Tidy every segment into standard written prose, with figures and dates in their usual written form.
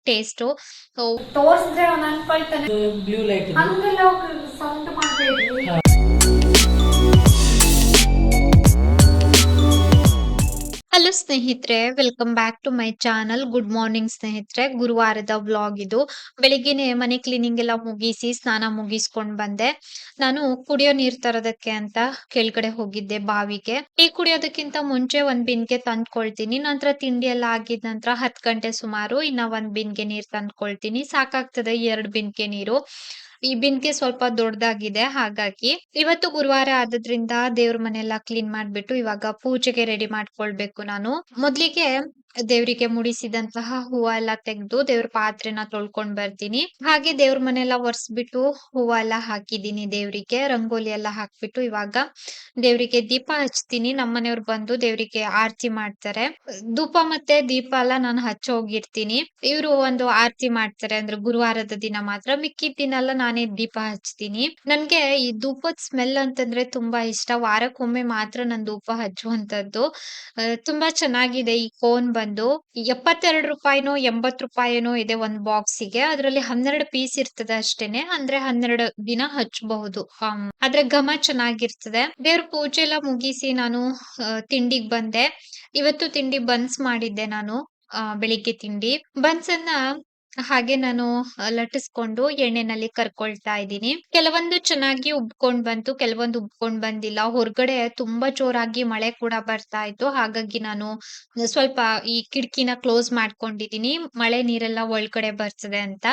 Taste ತೋರ್ಸಿದ್ರೆ ಅವ್ನು ಅನ್ಕೊಳ್ತಾನೆ ಬ್ಲೂ ಲೈಟ್ ಹಂಗೆಲ್ಲ ಸೌಂಡ್ ಮಾಡಬೇಡಿ. ಹಲೋ ಸ್ನೇಹಿತರೆ, welcome back to my channel. Good morning ಸ್ನೇಹಿತರೆ. ಗುರುವಾರದ ವ್ಲಾಗ್ ಇದು. ಬೆಳಿಗ್ಗೆನೆ ಮನೆ ಕ್ಲೀನಿಂಗ್ ಎಲ್ಲ ಮುಗಿಸಿ ಸ್ನಾನ ಮುಗಿಸ್ಕೊಂಡ್ ಬಂದೆ. ನಾನು ಕುಡಿಯೋ ನೀರ್ ತರೋದಕ್ಕೆ ಅಂತ ಕೆಳಗಡೆ ಹೋಗಿದ್ದೆ ಬಾವಿಗೆ. ಟೀ ಕುಡಿಯೋದಕ್ಕಿಂತ ಮುಂಚೆ ಒಂದ್ ಬಿನ್ಗೆ ತಂದ್ಕೊಳ್ತೀನಿ. ನಂತರ ತಿಂಡಿ ಎಲ್ಲ ಆಗಿದ ನಂತರ 10 ಗಂಟೆ ಸುಮಾರು ಇನ್ನ ಒಂದ್ ಬಿನ್ಗೆ ನೀರ್ ತಂದ್ಕೊಳ್ತೀನಿ. ಸಾಕಾಗ್ತದೆ 2 ಬಿನ್ಗೆ ನೀರು. ಈ ಬಿನ್ಗೆ ಸ್ವಲ್ಪ ದೊಡ್ಡದಾಗಿದೆ, ಹಾಗಾಗಿ ಇವತ್ತು ಗುರುವಾರ ಆದ್ರಿಂದ ದೇವ್ರ ಮನೆಯೆಲ್ಲ ಕ್ಲೀನ್ ಮಾಡ್ಬಿಟ್ಟು ಇವಾಗ ಪೂಜೆಗೆ ರೆಡಿ ಮಾಡ್ಕೊಳ್ಬೇಕು. ನಾನು ಮೊದ್ಲಿಗೆ ದೇವರಿಗೆ ಮುಡಿಸಿದಂತಹ ಹೂವ ಎಲ್ಲ ತೆಗೆದು ದೇವ್ರ ಪಾತ್ರೆನ ತೊಳ್ಕೊಂಡ್ ಬರ್ತೀನಿ. ಹಾಗೆ ದೇವ್ರ ಮನೆಯೆಲ್ಲ ಒರೆಸ್ಬಿಟ್ಟು ಹೂವ ಎಲ್ಲ ಹಾಕಿದೀನಿ. ದೇವ್ರಿಗೆ ರಂಗೋಲಿ ಎಲ್ಲ ಹಾಕ್ಬಿಟ್ಟು ಇವಾಗ ದೇವ್ರಿಗೆ ದೀಪ ಹಚ್ತೀನಿ. ನಮ್ಮನೆಯವ್ರು ಬಂದು ದೇವ್ರಿಗೆ ಆರತಿ ಮಾಡ್ತಾರೆ. ಧೂಪ ಮತ್ತೆ ದೀಪ ಎಲ್ಲ ನಾನು ಹಚ್ಚೋಗಿರ್ತೀನಿ. ಇವ್ರು ಒಂದು ಆರತಿ ಮಾಡ್ತಾರೆ, ಅಂದ್ರೆ ಗುರುವಾರದ ದಿನ ಮಾತ್ರ. ಮಿಕ್ಕಿದ ದಿನ ಎಲ್ಲ ನಾನೇ ದೀಪ ಹಚ್ತೀನಿ. ನನ್ಗೆ ಈ ಧೂಪದ ಸ್ಮೆಲ್ ಅಂತಂದ್ರೆ ತುಂಬಾ ಇಷ್ಟ. ವಾರಕ್ಕೊಮ್ಮೆ ಮಾತ್ರ ನಾನ್ ಧೂಪ ಹಚ್ಚುವಂತದ್ದು. ತುಂಬಾ ಚೆನ್ನಾಗಿದೆ. ಈ ಕೋನ್ ಬಂದು 72 ರೂಪಾಯಿನೋ 80 ರೂಪಾಯಿನೋ ಇದೆ ಒಂದ್ ಬಾಕ್ಸಿಗೆ. ಅದ್ರಲ್ಲಿ 12 ಪೀಸ್ ಇರ್ತದೆ ಅಷ್ಟೇನೆ. ಅಂದ್ರೆ 12 ದಿನ ಹಚ್ಚಬಹುದು. ಆದ್ರೆ ಘಮ ಚೆನ್ನಾಗಿರ್ತದೆ. ದೇವ್ರ ಪೂಜೆ ಎಲ್ಲ ಮುಗಿಸಿ ನಾನು ತಿಂಡಿಗ್ ಬಂದೆ. ಇವತ್ತು ತಿಂಡಿ ಬನ್ಸ್ ಮಾಡಿದ್ದೆ ನಾನು. ಬೆಳಿಗ್ಗೆ ತಿಂಡಿ ಬನ್ಸನ್ನ ಹಾಗೆ ನಾನು ಲಟ್ಟಿಸ್ಕೊಂಡು ಎಣ್ಣೆನಲ್ಲಿ ಕರ್ಕೊಳ್ತಾ ಇದ್ದೀನಿ. ಕೆಲವೊಂದು ಚೆನ್ನಾಗಿ ಉಬ್ಕೊಂಡ್ ಬಂತು, ಕೆಲವೊಂದು ಉಬ್ಕೊಂಡ್ ಬಂದಿಲ್ಲ. ಹೊರಗಡೆ ತುಂಬಾ ಜೋರಾಗಿ ಮಳೆ ಕೂಡ ಬರ್ತಾ ಇತ್ತು, ಹಾಗಾಗಿ ನಾನು ಸ್ವಲ್ಪ ಈ ಕಿಟಕಿನ ಕ್ಲೋಸ್ ಮಾಡ್ಕೊಂಡಿದೀನಿ, ಮಳೆ ನೀರೆಲ್ಲ ಒಳಗಡೆ ಬರ್ತದೆ ಅಂತ.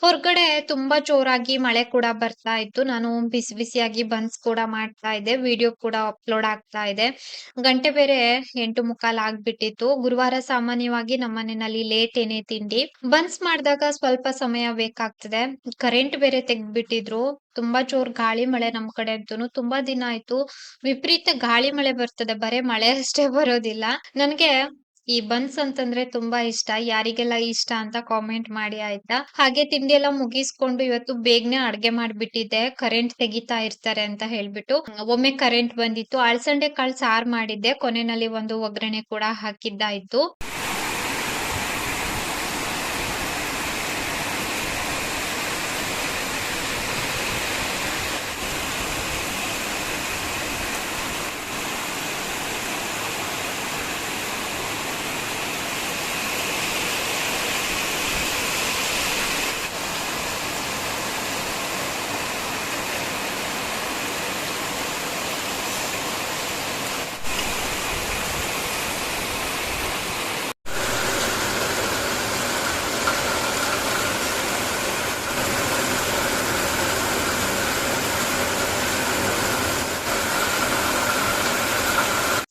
ಹೊರಗಡೆ ತುಂಬಾ ಜೋರಾಗಿ ಮಳೆ ಕೂಡ ಬರ್ತಾ ಇತ್ತು. ನಾನು ಬಿಸಿ ಬಿಸಿಯಾಗಿ ಬನ್ಸ್ ಕೂಡ ಮಾಡ್ತಾ ಇದ್ದೆ, ವಿಡಿಯೋ ಕೂಡ ಅಪ್ಲೋಡ್ ಆಗ್ತಾ ಇದೆ. ಗಂಟೆ ಬೇರೆ 8:15 ಆಗ್ಬಿಟ್ಟಿತ್ತು. ಗುರುವಾರ ಸಾಮಾನ್ಯವಾಗಿ ನಮ್ಮ ಮನೆಯಲ್ಲಿ ಲೇಟ್ ಏನೇ ತಿಂಡಿ. ಬನ್ಸ್ ಮಾಡಿದಾಗ ಸ್ವಲ್ಪ ಸಮಯ ಬೇಕಾಗ್ತದೆ. ಕರೆಂಟ್ ಬೇರೆ ತೆಗ್ದ್ಬಿಟ್ಟಿದ್ರು. ತುಂಬಾ ಜೋರ್ ಗಾಳಿ ಮಳೆ ನಮ್ ಕಡೆ ಅಂತೂ ತುಂಬಾ ದಿನ ಆಯ್ತು. ವಿಪರೀತ ಗಾಳಿ ಮಳೆ ಬರ್ತದೆ, ಬರೇ ಮಳೆ ಅಷ್ಟೇ ಬರೋದಿಲ್ಲ. ನನ್ಗೆ ಈ ಬನ್ಸ್ ಅಂತಂದ್ರೆ ತುಂಬಾ ಇಷ್ಟ. ಯಾರಿಗೆಲ್ಲ ಇಷ್ಟ ಅಂತ ಕಾಮೆಂಟ್ ಮಾಡಿ ಆಯ್ತಾ. ಹಾಗೆ ತಿಂಡಿ ಎಲ್ಲ ಮುಗಿಸ್ಕೊಂಡು ಇವತ್ತು ಬೇಗನೆ ಅಡ್ಗೆ ಮಾಡ್ಬಿಟ್ಟಿದ್ದೆ, ಕರೆಂಟ್ ತೆಗಿತಾ ಇರ್ತಾರೆ ಅಂತ ಹೇಳ್ಬಿಟ್ಟು. ಒಮ್ಮೆ ಕರೆಂಟ್ ಬಂದಿತ್ತು. ಅಳಸಂಡೆ ಕಾಳು ಸಾರ್ ಮಾಡಿದ್ದೆ, ಕೊನೆಯಲ್ಲಿ ಒಂದು ಒಗ್ಗರಣೆ ಕೂಡ ಹಾಕಿದ್ದಾಯ್ತು.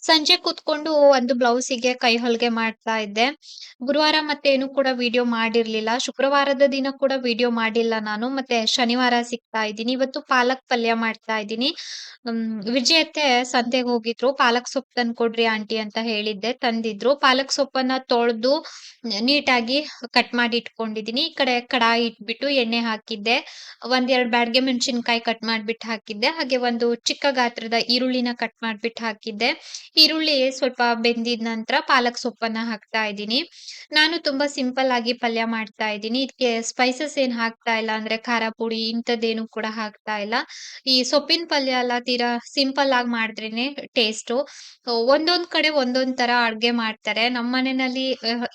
ಸಂಜೆ ಕೂತ್ಕೊಂಡು ಒಂದು ಬ್ಲೌಸಿಗೆ ಕೈ ಹೊಲಿಗೆ ಮಾಡ್ತಾ ಇದ್ದೆ. ಗುರುವಾರ ಮತ್ತೆ ಏನು ಕೂಡ ವಿಡಿಯೋ ಮಾಡಿರ್ಲಿಲ್ಲ. ಶುಕ್ರವಾರದ ದಿನ ಕೂಡ ವಿಡಿಯೋ ಮಾಡಿಲ್ಲ ನಾನು. ಮತ್ತೆ ಶನಿವಾರ ಸಿಗ್ತಾ ಇದ್ದೀನಿ. ಇವತ್ತು ಪಾಲಕ್ ಪಲ್ಯ ಮಾಡ್ತಾ ಇದ್ದೀನಿ. ವಿಜಯತ್ತೆ ಸಂತೆಗೆ ಹೋಗಿದ್ರು. ಪಾಲಕ್ ಸೊಪ್ಪು ತಂದ್ಕೊಡ್ರಿ ಆಂಟಿ ಅಂತ ಹೇಳಿದ್ದೆ, ತಂದಿದ್ರು. ಪಾಲಕ್ ಸೊಪ್ಪನ್ನ ತೊಳೆದು ನೀಟಾಗಿ ಕಟ್ ಮಾಡಿ ಇಟ್ಕೊಂಡಿದೀನಿ. ಈ ಕಡೆ ಕಡಾಯಿ ಇಟ್ಬಿಟ್ಟು ಎಣ್ಣೆ ಹಾಕಿದ್ದೆ. 1-2 ಬ್ಯಾಡಗೆ ಮೆಣಸಿನಕಾಯಿ ಕಟ್ ಮಾಡ್ಬಿಟ್ಟು ಹಾಕಿದ್ದೆ. ಹಾಗೆ ಒಂದು ಚಿಕ್ಕ ಗಾತ್ರದ ಈರುಳ್ಳಿನ ಕಟ್ ಮಾಡ್ಬಿಟ್ಟು ಹಾಕಿದ್ದೆ. ಈರುಳ್ಳಿ ಸ್ವಲ್ಪ ಬೆಂದಿದ ನಂತರ ಪಾಲಕ್ ಸೊಪ್ಪನ್ನ ಹಾಕ್ತಾ ಇದ್ದೀನಿ. ನಾನು ತುಂಬಾ ಸಿಂಪಲ್ ಆಗಿ ಪಲ್ಯ ಮಾಡ್ತಾ ಇದ್ದೀನಿ. ಇದಕ್ಕೆ ಸ್ಪೈಸಸ್ ಏನ್ ಹಾಕ್ತಾ ಇಲ್ಲ, ಅಂದ್ರೆ ಖಾರ ಪುಡಿ ಇಂಥದ್ದೇನು ಕೂಡ ಹಾಕ್ತಾ ಇಲ್ಲ. ಈ ಸೊಪ್ಪಿನ ಪಲ್ಯ ಎಲ್ಲ ತೀರಾ ಸಿಂಪಲ್ ಆಗಿ ಮಾಡಿದ್ರೇನೆ ಟೇಸ್ಟು. ಒಂದೊಂದ್ ಕಡೆ ಒಂದೊಂದ್ ತರ ಅಡ್ಗೆ ಮಾಡ್ತಾರೆ. ನಮ್ಮ ಮನೆಯಲ್ಲಿ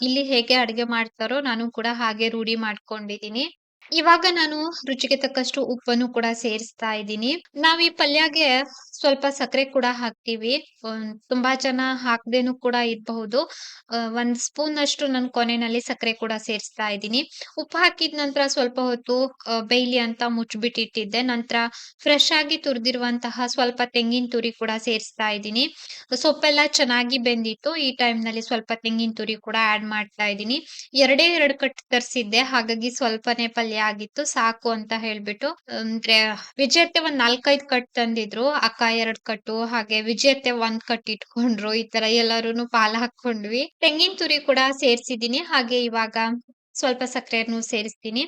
ಇಲ್ಲಿ ಹೇಗೆ ಅಡ್ಗೆ ಮಾಡ್ತಾರೋ ನಾನು ಕೂಡ ಹಾಗೆ ರೂಢಿ ಮಾಡ್ಕೊಂಡಿದೀನಿ. ಇವಾಗ ನಾನು ರುಚಿಗೆ ತಕ್ಕಷ್ಟು ಉಪ್ಪನ್ನು ಕೂಡ ಸೇರಿಸ್ತಾ ಇದ್ದೀನಿ. ನಾವ್ ಈ ಪಲ್ಯಗೆ ಸ್ವಲ್ಪ ಸಕ್ಕರೆ ಕೂಡ ಹಾಕ್ತಿವಿ. ತುಂಬಾ ಜನ ಹಾಕ್ದೇನು ಕೂಡ ಇರಬಹುದು. 1 ಸ್ಪೂನ್ ಅಷ್ಟು ನಾನು ಕೊನೆಯಲ್ಲಿ ಸಕ್ಕರೆ ಕೂಡ ಸೇರಿಸ್ತಾ ಇದ್ದೀನಿ. ಉಪ್ಪು ಹಾಕಿದ ನಂತರ ಸ್ವಲ್ಪ ಹೊತ್ತು ಬೇಯ್ಲಿ ಅಂತ ಮುಚ್ಬಿಟ್ಟಿಟ್ಟಿದ್ದೆ. ನಂತರ ಫ್ರೆಶ್ ಆಗಿ ತುರಿದಿರುವಂತಹ ಸ್ವಲ್ಪ ತೆಂಗಿನ ತುರಿ ಕೂಡ ಸೇರಿಸ್ತಾ ಇದ್ದೀನಿ. ಸೊಪ್ಪೆಲ್ಲ ಚೆನ್ನಾಗಿ ಬೆಂದಿತ್ತು. ಈ ಟೈಮ್ ನಲ್ಲಿ ಸ್ವಲ್ಪ ತೆಂಗಿನ ತುರಿ ಕೂಡ ಆಡ್ ಮಾಡ್ತಾ ಇದ್ದೀನಿ. 2 ಕಟ್ ತರಿಸಿದ್ದೆ, ಹಾಗಾಗಿ ಸ್ವಲ್ಪನೇ ಪಲ್ಯ ಪಲ್ಯ ಆಗಿತ್ತು ಸಾಕು ಅಂತ ಹೇಳ್ಬಿಟ್ಟು ಅಂದ್ರೆ ವಿಜಯತ್ತೆ ಒಂದ್ 4-5 ಕಟ್ ತಂದಿದ್ರು. ಅಕ್ಕ 2 ಕಟ್ಟು ಹಾಗೆ ವಿಜಯತ್ತೆ 1 ಕಟ್ ಇಟ್ಕೊಂಡ್ರು. ಈ ತರ ಎಲ್ಲಾರುನು ಪಾಲ್ ಹಾಕೊಂಡ್ವಿ. ತೆಂಗಿನ ತುರಿ ಕೂಡ ಸೇರ್ಸಿದೀನಿ. ಹಾಗೆ ಇವಾಗ ಸ್ವಲ್ಪ ಸಕ್ಕರೆಯನ್ನು ಸೇರಿಸ್ತೀನಿ.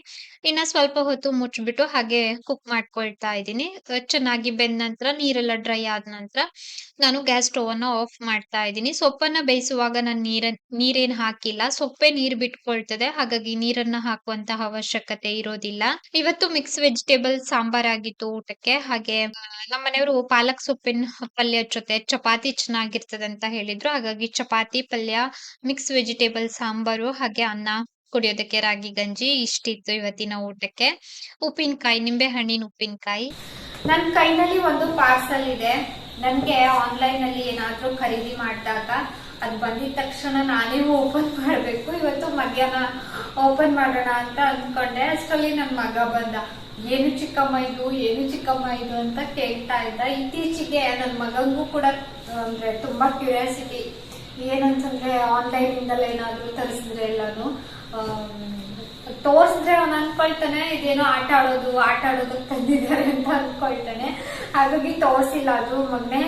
ಇನ್ನ ಸ್ವಲ್ಪ ಹೊತ್ತು ಮುಚ್ಬಿಟ್ಟು ಹಾಗೆ ಕುಕ್ ಮಾಡ್ಕೊಳ್ತಾ ಇದ್ದೀನಿ. ಚೆನ್ನಾಗಿ ಬೆಂದ ನಂತರ ನೀರೆಲ್ಲ ಡ್ರೈ ಆದ ನಂತರ ನಾನು ಗ್ಯಾಸ್ ಸ್ಟವ್ ಅನ್ನ ಆಫ್ ಮಾಡ್ತಾ ಇದ್ದೀನಿ. ಸೊಪ್ಪನ್ನ ಬೇಯಿಸುವಾಗ ನಾನು ನೀರೇನ್ ಹಾಕಿಲ್ಲ. ಸೊಪ್ಪೇ ನೀರ್ ಬಿಟ್ಕೊಳ್ತದೆ. ಹಾಗಾಗಿ ನೀರನ್ನ ಹಾಕುವಂತಹ ಅವಶ್ಯಕತೆ ಇರೋದಿಲ್ಲ. ಇವತ್ತು ಮಿಕ್ಸ್ ವೆಜಿಟೇಬಲ್ ಸಾಂಬಾರ್ ಆಗಿತ್ತು ಊಟಕ್ಕೆ. ಹಾಗೆ ನಮ್ಮ ಮನೆಯವರು ಪಾಲಕ್ ಸೊಪ್ಪಿನ ಪಲ್ಯ ಜೊತೆ ಚಪಾತಿ ಚೆನ್ನಾಗಿರ್ತದೆ ಅಂತ ಹೇಳಿದ್ರು. ಹಾಗಾಗಿ ಚಪಾತಿ ಪಲ್ಯ, ಮಿಕ್ಸ್ ವೆಜಿಟೇಬಲ್ ಸಾಂಬಾರು ಹಾಗೆ ಅನ್ನ ಕುಡಿಯೋದಕ್ಕೆ ರಾಗಿ ಗಂಜಿ ಇಷ್ಟಿತ್ತು ಇವತ್ತಿನ ಊಟಕ್ಕೆ. ಉಪ್ಪಿನಕಾಯಿ, ನಿಂಬೆ ಹಣ್ಣಿನ ಉಪ್ಪಿನಕಾಯಿ. ನನ್ನ ಕೈನಲ್ಲಿ ಒಂದು ಪಾರ್ಸಲ್ ಇದೆ. ನನ್ಗೆ ಆನ್ಲೈನ್ ಅಲ್ಲಿ ಏನಾದ್ರೂ ಖರೀದಿ ಮಾಡಿದಾಗ ಅದು ಬಂದಿದ ತಕ್ಷಣ ನಾನೇ ಓಪನ್ ಮಾಡ್ಬೇಕು. ಇವತ್ತು ಮಧ್ಯಾಹ್ನ ಓಪನ್ ಮಾಡೋಣ ಅಂತ ಅನ್ಕೊಂಡೆ. ಅಷ್ಟರಲ್ಲಿ ನನ್ ಮಗ ಬಂದ. ಏನು ಚಿಕ್ಕಮ್ಮ ಇದು ಅಂತ ಕೇಳ್ತಾ ಇದ್ದ. ಇತ್ತೀಚೆಗೆ ನನ್ ಮಗಂಗೂ ಕೂಡ ಅಂದ್ರೆ ತುಂಬಾ ಕ್ಯೂರಿಯಾಸಿಟಿ. ಏನಂತಂದ್ರೆ ಆನ್ಲೈನ್ ಇಂದಲ್ಲ ಏನಾದ್ರು ತರಿಸಿದ್ರೆ ಎಲ್ಲಾನು ತೋರ್ಸಿದ್ರೆ ಅವ್ನು ಅನ್ಕೊಳ್ತಾನೆ ಇದೇನೋ ಆಟ ಆಡೋದಕ್ಕೆ ತಂದಿದ್ದಾರೆ ಅಂತ ಅನ್ಕೊಳ್ತಾನೆ. ಹಾಗಾಗಿ ತೋರ್ಸಿಲ್ಲ. ಅದು ಮೊನ್ನೆ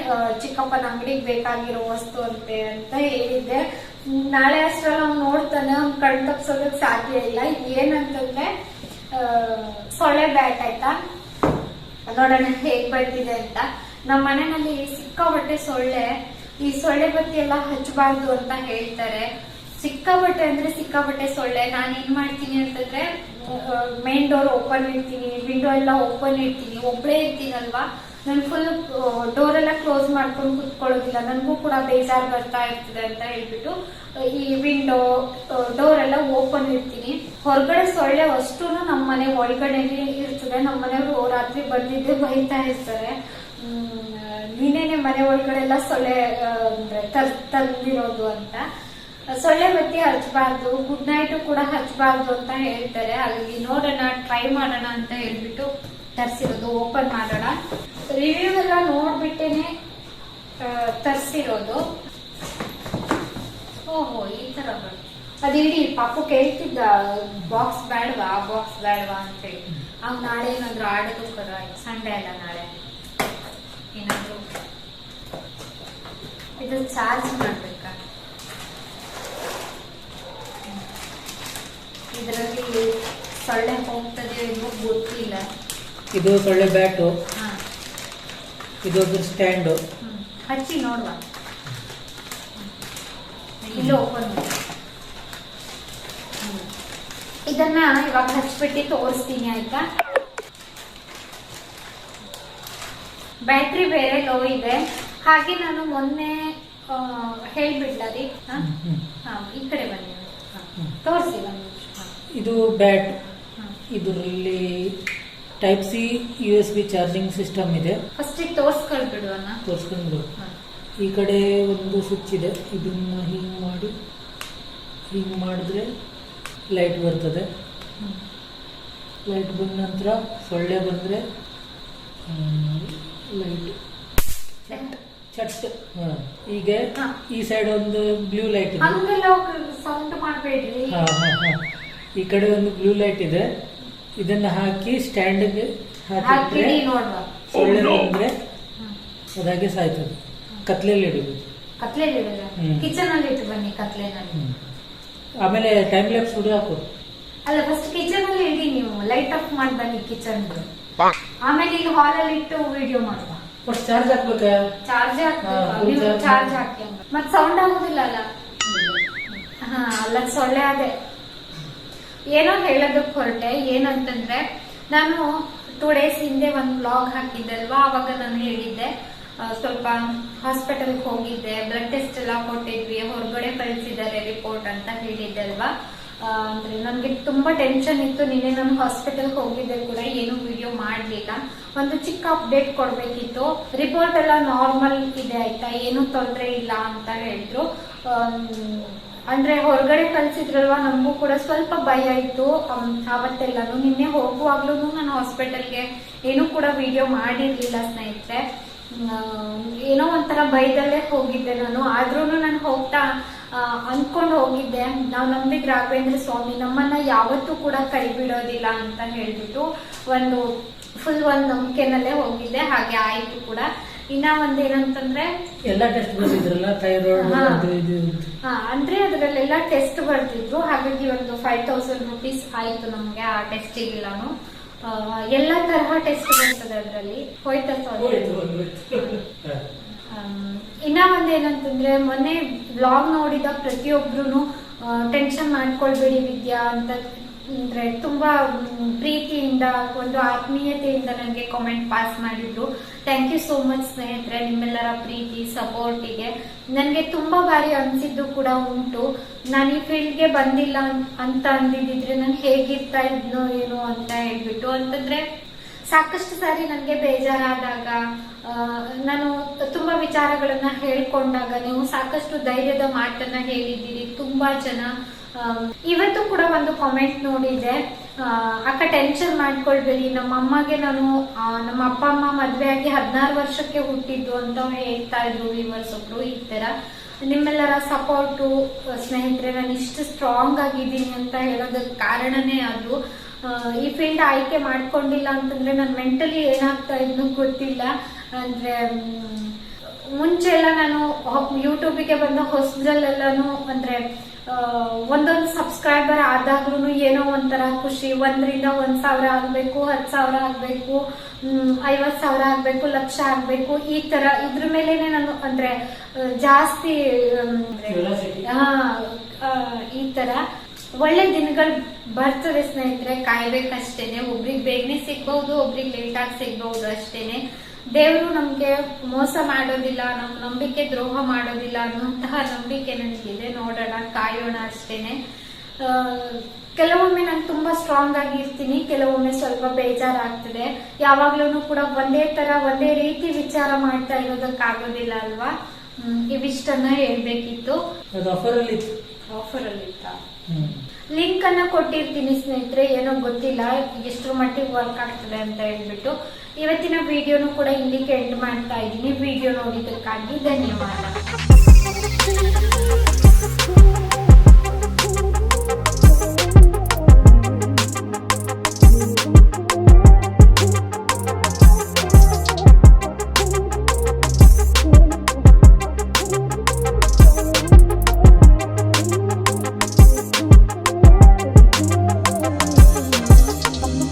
ಚಿಕ್ಕಪ್ಪನ ಅಂಗಡಿಗೆ ಬೇಕಾಗಿರೋ ವಸ್ತು ಅಂತೆ ಅಂತ ಹೇಳಿದ್ದೆ. ನಾಳೆ ಅಷ್ಟರಲ್ಲಿ ಅವ್ನು ನೋಡ್ತಾನೆ. ಅವ್ನು ಕಣ್ ತಪ್ಸೋದಕ್ ಸಾಧ್ಯ ಇಲ್ಲ. ಏನಂತಂದ್ರೆ ಸೊಳ್ಳೆ ಬ್ಯಾಟ್ ಆಯ್ತಾ, ನೋಡೋಣ ಹೇಗ್ ಬರ್ತಿದೆ ಅಂತ. ನಮ್ಮ ಮನೆಯಲ್ಲಿ ಸಿಕ್ಕಾಪಟ್ಟೆ ಸೊಳ್ಳೆ. ಈ ಸೊಳ್ಳೆ ಬತ್ತಿ ಎಲ್ಲ ಹಚ್ಚಬಾರ್ದು ಅಂತ ಹೇಳ್ತಾರೆ. ಸಿಕ್ಕಾಪಟ್ಟೆ ಸೊಳ್ಳೆ. ನಾನು ಏನ್ ಮಾಡ್ತೀನಿ ಅಂತಂದ್ರೆ ಮೇನ್ ಡೋರ್ ಓಪನ್ ಇಡ್ತೀನಿ, ವಿಂಡೋ ಎಲ್ಲ ಓಪನ್ ಇಡ್ತೀನಿ. ಒಬ್ಳೇ ಇರ್ತೀನಲ್ವಾ, ನಾನು ಫುಲ್ ಡೋರ್ ಎಲ್ಲ ಕ್ಲೋಸ್ ಮಾಡ್ಕೊಂಡು ಕುತ್ಕೊಳ್ಳೋದಿಲ್ಲ. ನನಗೂ ಕೂಡ ಬೇಜಾರ್ ಬರ್ತಾ ಇರ್ತದೆ ಅಂತ ಹೇಳ್ಬಿಟ್ಟು ಈ ವಿಂಡೋ ಡೋರ್ ಎಲ್ಲ ಓಪನ್ ಇಡ್ತೀನಿ. ಹೊರಗಡೆ ಸೊಳ್ಳೆ ಅಷ್ಟು ನಮ್ಮ ಮನೆ ಒಳಗಡೆ ಇರ್ತದೆ. ನಮ್ಮ ಮನೆಯವರು ರಾತ್ರಿ ಬಂದಿದ್ದೆ ಬೈತಾ ಇರ್ತಾರೆ, ನೀನೇನೆ ಮನೆ ಒಳಗಡೆ ಎಲ್ಲ ಸೊಳ್ಳೆ ಅಂದ್ರೆ ತಂದಿರೋದು ಅಂತ. ಸೊಳ್ಳೆ ಬತ್ತಿ ಹಚ್ಚಬಾರ್ದು, ಗುಡ್ ನೈಟ್ ಕೂಡ ಹಚ್ಚಬಾರ್ದು ಅಂತ ಹೇಳ್ತಾರೆ. ಹಾಗಾಗಿ ನೋಡೋಣ, ಟ್ರೈ ಮಾಡೋಣ ಅಂತ ಹೇಳ್ಬಿಟ್ಟು ತರಿಸಿರೋದು. ಓಪನ್ ಮಾಡೋಣ. ರಿವ್ಯೂ ಎಲ್ಲ ನೋಡ್ಬಿಟ್ಟೇನೆ ತರಿಸಿರೋದು. ಓಹೋ, ಈ ತರ ಅದು ಇಡೀ ಪಾಪು ಕೇಳ್ತಿದ್ದ ಬಾಕ್ಸ್ ಬೇಡವಾ ಅಂತ ಹೇಳಿ. ಅವ್ ನಾಳೆ ಏನಾದ್ರು ಆಡೋದು ಸಂಡೇ ಅಲ್ಲ, ನಾಳೆ ಏನಾದ್ರು ಇದು ಚಾರ್ಜ್ ಮಾಡ್ಬೇಕಾ? ಇದರಲ್ಲಿ ಸೊಳ್ಳೆ ಹೋಗ್ತದೆ ಏನೋ ಗೊತ್ತಿಲ್ಲ. ಇದು ಸೊಳ್ಳೆ ಬ್ಯಾಟು, ಇದು ಸ್ಟ್ಯಾಂಡು. ಹಚ್ಚಿ ನೋಡುವ. ಇಲ್ಲ ಓಪನ್. ಇದನ್ನ ಇವಾಗ ಹಚ್ಬಿಟ್ಟು ತೋರಿಸ್ತೀನಿ ಆಯ್ತಾ. ಬ್ಯಾಟ್ರಿ ಬೇರೆ ಲೋ ಇದೆ. ಹಾಗೆ ನಾನು ಮೊನ್ನೆ ಹೇಳ್ಬಿಡ್ಲ ರೀ. ಈ ಕಡೆ ಬನ್ನಿ, ತೋರಿಸಿ ಒಂದು. ಇದು ಬ್ಯಾಟ್. ಇದರಲ್ಲಿ type C USB charging system ಇದೆ. ಫಸ್ಟ್ ತೋರಿಸ್ಕೊಳ್ಬಿಡುವ. ತೋರಿಸ್ಕೊಂಡು ಈ ಕಡೆ ಒಂದು ಸ್ವಿಚ್ ಇದೆ. ಇದನ್ನ ಹಿಂಗ್ ಮಾಡಿದ್ರೆ ಲೈಟ್ ಬರ್ತದೆ. ಲೈಟ್ ಬಂದ ನಂತರ ಸೊಳ್ಳೆ ಬಂದ್ರೆ ಲೈಟ್ ಚಟ್. ಈಗ ಈ ಸೈಡ್ ಒಂದು ಬ್ಲೂ ಲೈಟ್ ಇದೆ. ಸೌಂಡ್ ಮಾಡಬೇಡ್ರಿ. ಈ ಕಡೆ ಒಂದು ಬ್ಲೂ ಲೈಟ್ ಇದೆ. ಇದನ್ನ ಹಾಕಿ ಸ್ಟ್ಯಾಂಡ್ಗೆ ಹಾಕಿದ್ರೆ ಸೊಳ್ಳೆ ಬಂದ್ರೆ ಅದಾಗೆ ಸಾಯ್ತದೆ. ಕತ್ಲೆಯಲ್ಲಿ ಇಡಬೇಕು. ಕಿಚನ್ ಅಲ್ಲಿ ಇಟ್ಟು ಬನ್ನಿ, ಕತ್ಲೆನಲ್ಲಿ. ಆಮೇಲೆ ಟೈಮ್ ಲ್ಯಾಪ್ಸ್ ವಿಡಿಯೋ ಹಾಕೋದು. ಅಲ್ಲ, ಫಸ್ಟ್ ಕಿಚನ್ ಅಲ್ಲಿ ಇಡಿ, ನೀವು ಲೈಟ್ ಆಫ್ ಮಾಡಿ ಬನ್ನಿ ಕಿಚನ್. ಆಮೇಲೆ ಇಲ್ಲಿ ಹಾಲ್ ಅಲ್ಲಿ ಇಟ್ಟು ವಿಡಿಯೋ ಮಾಡುವ. ಫಸ್ಟ್ ಚಾರ್ಜ್ ಹಾಕ್ಬೇಕಾ? ಚಾರ್ಜ್ ಚಾರ್ಜ್ ಹಾಕಿ ಮತ್ ಸೌಂಡ್ ಆಗುದಿಲ್ಲ ಅಲ್ಲ. ಅಲ್ಲ, ಸೊಳ್ಳೆ ಅದೇ ಏನೋ ಹೇಳೋದಕ್ಕೆ ಹೊರಟೆ. ಏನಂತಂದ್ರೆ ನಾನು 2 days ಹಿಂದೆ ಒಂದು ಬ್ಲಾಗ್ ಹಾಕಿದ್ದಲ್ವಾ, ಅವಾಗ ನಾನು ಹೇಳಿದ್ದೆ ಸ್ವಲ್ಪ ಹಾಸ್ಪಿಟಲ್ಗೆ ಹೋಗಿದ್ದೆ, ಬ್ಲಡ್ ಟೆಸ್ಟ್ ಎಲ್ಲ ಕೊಟ್ಟಿದ್ವಿ, ಹೊರಗಡೆ ಕಳಿಸಿದ್ದಾರೆ ರಿಪೋರ್ಟ್ ಅಂತ ಹೇಳಿದ್ದಲ್ವಾ. ಅಂದ್ರೆ ನನ್ಗೆ ತುಂಬಾ ಟೆನ್ಷನ್ ಇತ್ತು. ನಿನ್ನೆ ನಾನು ಹಾಸ್ಪಿಟಲ್ಗೆ ಹೋಗಿದ್ದೆ ಕೂಡ ಏನು ವಿಡಿಯೋ ಮಾಡ್ಲಿಲ್ಲ. ಒಂದು ಚಿಕ್ಕ ಅಪ್ಡೇಟ್ ಕೊಡ್ಬೇಕಿತ್ತು. ರಿಪೋರ್ಟ್ ಎಲ್ಲ ನಾರ್ಮಲ್ ಇದೆ ಆಯ್ತಾ, ಏನು ತೊಂದರೆ ಇಲ್ಲ ಅಂತ ಹೇಳಿದ್ರು. ಅಂದ್ರೆ ಹೊರಗಡೆ ಕಳ್ಸಿದ್ರಲ್ವಾ, ನಮಗೂ ಕೂಡ ಸ್ವಲ್ಪ ಭಯ ಇತ್ತು ಅವತ್ತೆಲ್ಲಾನು. ನಿನ್ನೆ ಹೋಗುವಾಗ್ಲೂ ನಾನು ಹಾಸ್ಪಿಟಲ್ಗೆ ಏನೂ ಕೂಡ ವಿಡಿಯೋ ಮಾಡಿರ್ಲಿಲ್ಲ ಸ್ನೇಹಿತರೆ. ಏನೋ ಒಂಥರ ಭಯದಲ್ಲೇ ಹೋಗಿದ್ದೆ ನಾನು. ಆದ್ರೂ ನಾನು ಹೋಗ್ತಾ ಅನ್ಕೊಂಡು ಹೋಗಿದ್ದೆ. ನಾವು ನಂಬಿದ ರಾಘವೇಂದ್ರ ಸ್ವಾಮಿ ನಮ್ಮನ್ನ ಯಾವತ್ತೂ ಕೂಡ ಕೈ ಬಿಡೋದಿಲ್ಲ ಅಂತ ಹೇಳ್ಬಿಟ್ಟು ಫುಲ್ ಒಂದು ನಂಬಿಕೆನಲ್ಲೇ ಹೋಗಿದ್ದೆ. ಹಾಗೆ ಆಯ್ತು ಕೂಡ. ಇನ್ನ ಒಂದೇನಂತಂದ್ರೆ ಎಲ್ಲ ಟೆಸ್ಟ್ ಬರ್ತಿದ್ರಲ್ಲ, ಥೈರಾಯ್ಡ್ ಅಂದ್ರೆ ಅದ್ರಲ್ಲೆಲ್ಲ ಟೆಸ್ಟ್ ಬರ್ತಿದ್ರು. ಹಾಗಾಗಿ ಒಂದು 5000 ರುಪೀಸ್ ಆಯ್ತು ನಮ್ಗೆ ಆ ಟೆಸ್ಟಿಗೆಲ್ಲಾನು. ಎಲ್ಲಾ ತರಹ ಟೆಸ್ಟ್ ಬರ್ತದೆ ಅದ್ರಲ್ಲಿ. ಹೋಯ್ತಾ? ಇನ್ನ ಒಂದೇನಂತಂದ್ರೆ ಮೊನ್ನೆ ಬ್ಲಾಗ್ ನೋಡಿದ ಪ್ರತಿಯೊಬ್ರು ಟೆನ್ಷನ್ ಮಾಡ್ಕೊಳ್ಬೇಡಿ ವಿದ್ಯಾ ಅಂತ ಅಂದ್ರೆ ತುಂಬಾ ಪ್ರೀತಿಯಿಂದ ಒಂದು ಆತ್ಮೀಯತೆಯಿಂದ ನನಗೆ ಕಾಮೆಂಟ್ ಪಾಸ್ ಮಾಡಿದ್ರು. ಥ್ಯಾಂಕ್ ಯು ಸೋ ಮಚ್ ಸ್ನೇಹಿತರೆ, ನಿಮ್ಮೆಲ್ಲರ ಪ್ರೀತಿ ಸಪೋರ್ಟಿಗೆ. ನನಗೆ ತುಂಬಾ ಬಾರಿ ಅನ್ಸಿದ್ದು ಕೂಡ ಉಂಟು, ನಾನು ಈ ಫೀಲ್ಡ್ಗೆ ಬಂದಿಲ್ಲ ಅಂತ ಅಂದಿದ್ರೆ ನಾನು ಹೇಗಿರ್ತಾ ಇದ್ನೋ ಏನೋ ಅಂತ ಹೇಳ್ಬಿಟ್ಟು. ಅಂತಂದ್ರೆ ಸಾಕಷ್ಟು ಸಾರಿ ನನಗೆ ಬೇಜಾರಾದಾಗ, ನಾನು ತುಂಬಾ ವಿಚಾರಗಳನ್ನ ಹೇಳ್ಕೊಂಡಾಗ ನೀವು ಸಾಕಷ್ಟು ಧೈರ್ಯದ ಮಾತನ್ನ ಹೇಳಿದ್ದೀರಿ ತುಂಬಾ ಜನ. ಇವತ್ತು ಕೂಡ ಒಂದು ಕಾಮೆಂಟ್ ನೋಡಿದೆ, ಅಕ್ಕ ಟೆನ್ಷನ್ ಮಾಡ್ಕೊಳ್ಬೇಡಿ, ನಮ್ಮ ಅಮ್ಮಗೆ ನಾನು ನಮ್ಮ ಅಪ್ಪ ಅಮ್ಮ ಮದ್ವೆ ಆಗಿ 16 ವರ್ಷಕ್ಕೆ ಹುಟ್ಟಿದ್ದು ಅಂತ ಹೇಳ್ತಾ ಇದ್ರು ವ್ಯೂವರ್ಸ್ ಒಬ್ರು. ಈ ತರ ನಿಮ್ಮೆಲ್ಲರ ಸಪೋರ್ಟು ಸ್ನೇಹಿತರೆ, ನಾನು ಇಷ್ಟು ಸ್ಟ್ರಾಂಗ್ ಆಗಿದ್ದೀನಿ ಅಂತ ಹೇಳೋದಕ್ಕೆ ಕಾರಣನೇ ಅದು. ಈ ಫೀಲ್ಡ್ ಆಯ್ಕೆ ಮಾಡ್ಕೊಂಡಿಲ್ಲ ಅಂತಂದ್ರೆ ನಾನು ಮೆಂಟಲಿ ಏನಾಗ್ತಾ ಇದ್ನೂ ಗೊತ್ತಿಲ್ಲ. ಅಂದ್ರೆ ಮುಂಚೆ ಎಲ್ಲ ನಾನು ಯೂಟ್ಯೂಬಿಗೆ ಬಂದ ಹೊಸದಲ್ಲೆಲ್ಲಾನು ಅಂದ್ರೆ ಒಂದೊಂದು ಸಬ್ಸ್ಕ್ರೈಬರ್ ಆದಾಗ್ಲೂ ಏನೋ ಒಂಥರ ಖುಷಿ. 1ರಿಂದ 1,000 ಆಗ್ಬೇಕು, 10,000 ಆಗ್ಬೇಕು, 50,000 ಆಗ್ಬೇಕು, ಲಕ್ಷ ಆಗ್ಬೇಕು, ಈ ತರ ಇದ್ರ ಮೇಲೆನೆ ನಾನು ಅಂದ್ರೆ ಜಾಸ್ತಿ ಈ ತರ ಒಳ್ಳೆ ದಿನಗಳು ಬರ್ತದೆ ಸ್ನೇಹಿತರೆ, ಕಾಯ್ಬೇಕಷ್ಟೇನೆ. ಒಬ್ರಿಗೆ ಬೇಗನೆ ಸಿಗ್ಬಹುದು, ಒಬ್ರಿಗೆ ಲೇಟ್ ಆಗಿ ಸಿಗ್ಬಹುದು ಅಷ್ಟೇನೆ. ದೇವರು ನಮ್ಗೆ ಮೋಸ ಮಾಡೋದಿಲ್ಲ, ನಮ್ ನಂಬಿಕೆ ದ್ರೋಹ ಮಾಡೋದಿಲ್ಲ ಅನ್ನುವಂತಹ ನಂಬಿಕೆ ನನಗಿದೆ. ನೋಡೋಣ, ಕಾಯೋಣ ಅಷ್ಟೇನೆ. ಕೆಲವೊಮ್ಮೆ ನಾನು ತುಂಬಾ ಸ್ಟ್ರಾಂಗ್ ಆಗಿ ಇರ್ತೀನಿ, ಕೆಲವೊಮ್ಮೆ ಸ್ವಲ್ಪ ಬೇಜಾರಾಗ್ತದೆ. ಯಾವಾಗ್ಲೂ ಕೂಡ ಒಂದೇ ರೀತಿ ವಿಚಾರ ಮಾಡ್ತಾ ಇರೋದಕ್ಕಾಗೋದಿಲ್ಲ ಅಲ್ವಾ. ಇವಿಷ್ಟನ್ನ ಹೇಳ್ಬೇಕಿತ್ತು. ಆಫರ್ ಅಲ್ಲಿ ಲಿಂಕ್ ಅನ್ನ ಕೊಟ್ಟಿರ್ತೀನಿ ಸ್ನೇಹಿತರೆ, ಏನೋ ಗೊತ್ತಿಲ್ಲ ಎಷ್ಟರ ಮಟ್ಟಿಗೆ ವರ್ಕ್ ಆಗ್ತದೆ ಅಂತ ಹೇಳ್ಬಿಟ್ಟು. ಇವತ್ತಿನ ವಿಡಿಯೋನು ಕೂಡ ಇಲ್ಲಿಗೆ ಎಂಡ್ ಮಾಡ್ತಾ ಇದ್ದೀನಿ. ವಿಡಿಯೋ ನೋಡಿದ್ದಕ್ಕಾಗಿ ಧನ್ಯವಾದ.